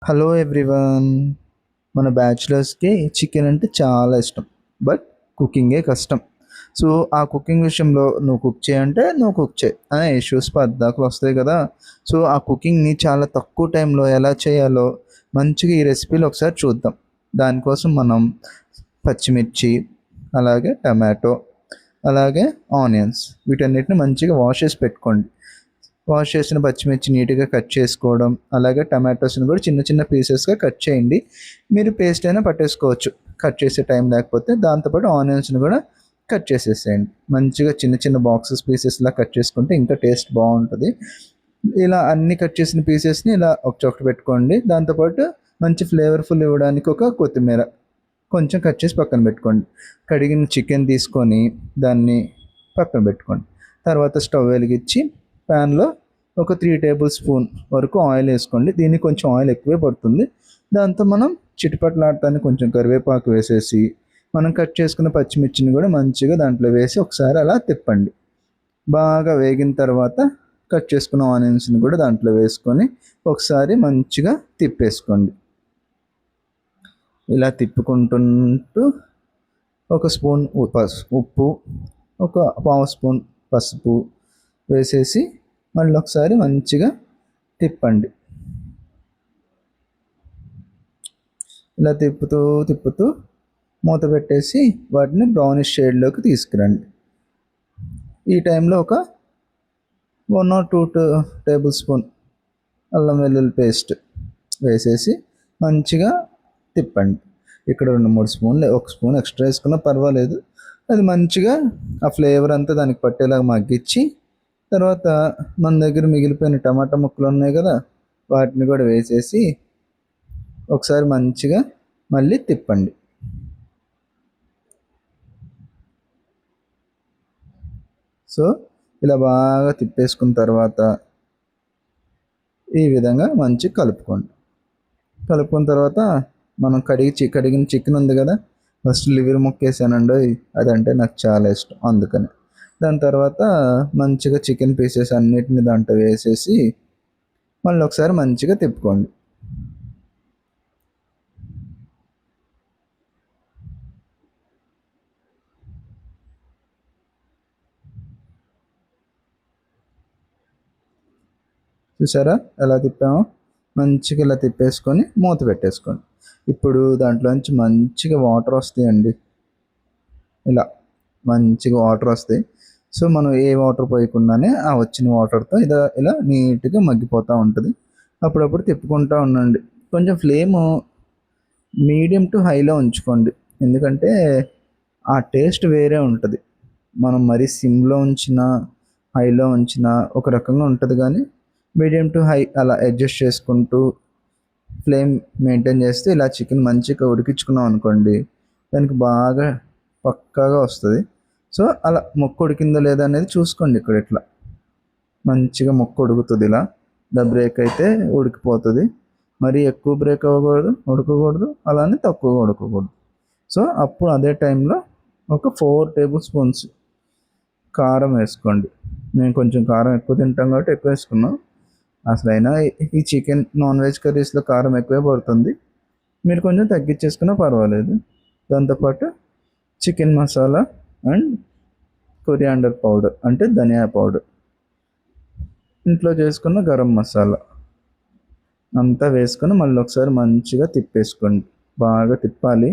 Hello everyone. మన బ్యాచిలర్స్కి chicken అంటే చాలా ఇష్టం, బట్ కుకింగే కష్టం. సో ఆ కుకింగ్ విషయంలో నువ్వు కుక్ చేయంటే నువ్వు కుక్ చేయి అనే ఇష్యూస్ పద్దాకులు వస్తాయి కదా. సో ఆ కుకింగ్ని చాలా తక్కువ టైంలో ఎలా చేయాలో మంచిగా ఈ రెసిపీలో ఒకసారి చూద్దాం. దానికోసం మనం పచ్చిమిర్చి, అలాగే టమాటో, అలాగే ఆనియన్స్, వీటన్నిటిని మంచిగా వాష్ చేసి పెట్టుకోండి. వాష్ చేసిన పచ్చిమిర్చి నీట్గా కట్ చేసుకోవడం, అలాగే టమాటోస్ని కూడా చిన్న చిన్న పీసెస్గా కట్ చేయండి. మీరు పేస్ట్ అయినా పట్టేసుకోవచ్చు కట్ చేసే టైం లేకపోతే. దాంతోపాటు ఆనియన్స్ని కూడా కట్ చేసేసేయండి. మంచిగా చిన్న చిన్న బాక్సెస్ పీసెస్లా కట్ చేసుకుంటే ఇంకా టేస్ట్ బాగుంటుంది. ఇలా అన్ని కట్ చేసిన పీసెస్ని ఇలా ఒక చోట పెట్టుకోండి. దాంతోపాటు మంచి ఫ్లేవర్ఫుల్ ఇవ్వడానికి ఒక కొత్తిమీర కొంచెం కట్ చేసి పక్కన పెట్టుకోండి. కడిగిన చికెన్ తీసుకొని దాన్ని పక్కన పెట్టుకోండి. తర్వాత స్టవ్ వెలిగించి ప్యాన్లో ఒక 3 టేబుల్ స్పూన్ వరకు ఆయిల్ వేసుకోండి. దీనికి కొంచెం ఆయిల్ ఎక్కువే పడుతుంది. దాంతో మనం చిటిపట్లాడటానికి కొంచెం కరివేపాకు వేసేసి మనం కట్ చేసుకున్న పచ్చిమిర్చిని కూడా మంచిగా దాంట్లో వేసి ఒకసారి అలా తిప్పండి. బాగా వేగిన తర్వాత కట్ చేసుకున్న ఆనియన్స్ని కూడా దాంట్లో వేసుకొని ఒకసారి మంచిగా తిప్పేసుకోండి. ఇలా తిప్పుకుంటూ ఒక స్పూన్ ఉప్పు, ఒక పావు స్పూన్ పసుపు వేసేసి మళ్ళీ ఒకసారి మంచిగా తిప్పండి. ఇలా తిప్పుతూ తిప్పుతూ మూత పెట్టేసి వాటిని బ్రౌనిష్ షేడ్లోకి తీసుకురండి. ఈ టైంలో ఒక 1 or 2 టేబుల్ స్పూన్ అల్లం వెల్లుల్లి పేస్ట్ వేసేసి మంచిగా తిప్పండి. ఇక్కడ 2-3 స్పూన్లు, 1 స్పూన్ ఎక్స్ట్రా వేసుకున్నా పర్వాలేదు. అది మంచిగా ఆ ఫ్లేవర్ అంతా దానికి పట్టేలాగా మగ్గించి తర్వాత మన దగ్గర మిగిలిపోయిన టమాటా ముక్కలు ఉన్నాయి కదా, వాటిని కూడా వేసేసి ఒకసారి మంచిగా మళ్ళీ తిప్పండి. సో ఇలా బాగా తిప్పేసుకున్న తర్వాత ఈ విధంగా మంచిగా కలుపుకున్న తర్వాత మనం కడిగిన చికెన్ ఉంది కదా, ఫస్ట్ లివర్ ముక్క వేసానండి. అదంటే నాకు చాలా ఇష్టం, అందుకని. దాని తర్వాత మంచిగా చికెన్ పీసెస్ అన్నిటిని దాంట్లో వేసేసి మళ్ళీ ఒకసారి మంచిగా తిప్పుకోండి. చూసారా ఎలా తిప్పామో? మంచిగా ఇలా తిప్పేసుకొని మూత పెట్టేసుకోండి. ఇప్పుడు దాంట్లోంచి మంచిగా వాటర్ వస్తాయండి. ఇలా మంచిగా వాటర్ వస్తాయి. సో మనం ఏ వాటర్ పోయకుండానే ఆ వచ్చిన వాటర్తో ఇలా నీట్గా మగ్గిపోతూ ఉంటుంది. అప్పుడప్పుడు తిప్పుకుంటూ ఉండండి. కొంచెం ఫ్లేము మీడియం టు హైలో ఉంచుకోండి, ఎందుకంటే ఆ టేస్ట్ వేరే ఉంటుంది. మనం మరీ సిమ్లో ఉంచిన, హైలో ఉంచిన ఒక రకంగా ఉంటుంది. కానీ మీడియం టు హై అలా అడ్జస్ట్ చేసుకుంటూ ఫ్లేమ్ మెయింటైన్ చేస్తే ఇలా చికెన్ మంచిగా ఉడికించుకున్నాం అనుకోండి, దానికి బాగా పక్కాగా వస్తుంది. సో అలా ముక్క ఉడికిందో లేదా అనేది చూసుకోండి. ఇక్కడ ఇట్లా మంచిగా ముక్క ఉడుకుతుంది. ఇలా బ్రేక్ అయితే ఉడికిపోతుంది. మరీ ఎక్కువ బ్రేక్ ఉడకకూడదు, అలానే తక్కువగా ఉడకకూడదు. సో అప్పుడు అదే టైంలో ఒక 4 టేబుల్ స్పూన్స్ కారం వేసుకోండి. మేము కొంచెం కారం ఎక్కువ తింటాం కాబట్టి ఎక్కువ వేసుకున్నాం. అసలైనా ఈ చికెన్ నాన్ వెజ్ కర్రీస్లో కారం ఎక్కువే పడుతుంది. మీరు కొంచెం తగ్గించేసుకున్నా పర్వాలేదు. దాంతోపాటు chicken masala and coriander powder అంటే ధనియా పౌడర్, ఇంట్లో చేసుకున్న గరం మసాలా అంతా వేసుకొని మళ్ళీ ఒకసారి మంచిగా తిప్పేసుకోండి. బాగా తిప్పాలి.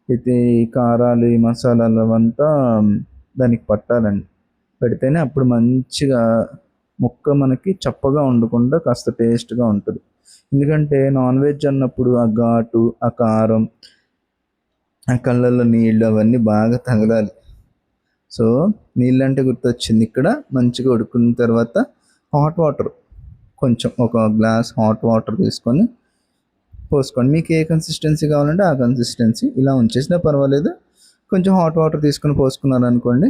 ఇది కారాలు, ఈ మసాలాలు అవంతా దానికి పట్టాలండి. పెడితేనే అప్పుడు మంచిగా ముక్క మనకి చప్పగా ఉండకుండా కాస్త టేస్ట్గా ఉంటుంది. ఎందుకంటే నాన్ వెజ్ అన్నప్పుడు ఆ ఘాటు, ఆ కారం, ఆ కళ్ళల్లో నీళ్ళు అవన్నీ బాగా తగలాలి. సో నీళ్ళంటే గుర్తొచ్చింది. ఇక్కడ మంచిగా ఉడుకున్న తర్వాత హాట్ వాటర్ కొంచెం ఒక గ్లాస్ హాట్ వాటర్ తీసుకొని పోసుకోండి. మీకు ఏ కన్సిస్టెన్సీ కావాలంటే ఆ కన్సిస్టెన్సీ ఇలా ఉంచేసినా పర్వాలేదు. కొంచెం హాట్ వాటర్ తీసుకొని పోసుకున్నారనుకోండి,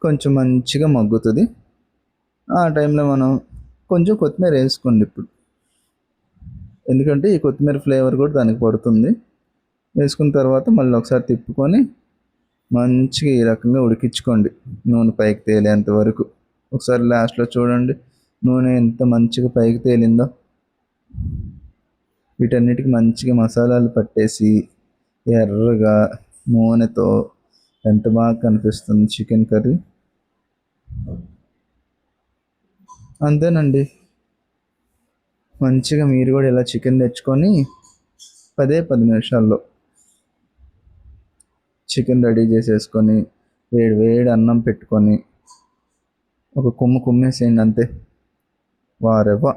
కొంచెం మంచిగా మగ్గుతుంది. ఆ టైంలో మనం కొంచెం కొత్తిమీర వేసుకోండి ఇప్పుడు, ఎందుకంటే ఈ కొత్తిమీర ఫ్లేవర్ కూడా దానికి పడుతుంది. వేసుకున్న తర్వాత మళ్ళీ ఒకసారి తిప్పుకొని మంచిగా ఈ రకంగా ఉడికించుకోండి, నూనె పైకి తేలేంత వరకు. ఒకసారి లాస్ట్లో చూడండి నూనె ఎంత మంచిగా పైకి తేలిందో. వీటన్నిటికి మంచిగా మసాలాలు పట్టేసి ఎర్రగా నూనెతో ఎంత బాగా కనిపిస్తుంది చికెన్ కర్రీ. అంతేనండి. మంచిగా మీరు కూడా ఇలా చికెన్ తెచ్చుకొని 10 నిమిషాల్లో చికెన్ రెడీ చేసేసుకొని వేడి వేడి అన్నం పెట్టుకొని ఒక కుమ్మేసేయండి అంతే. వారెవ్వ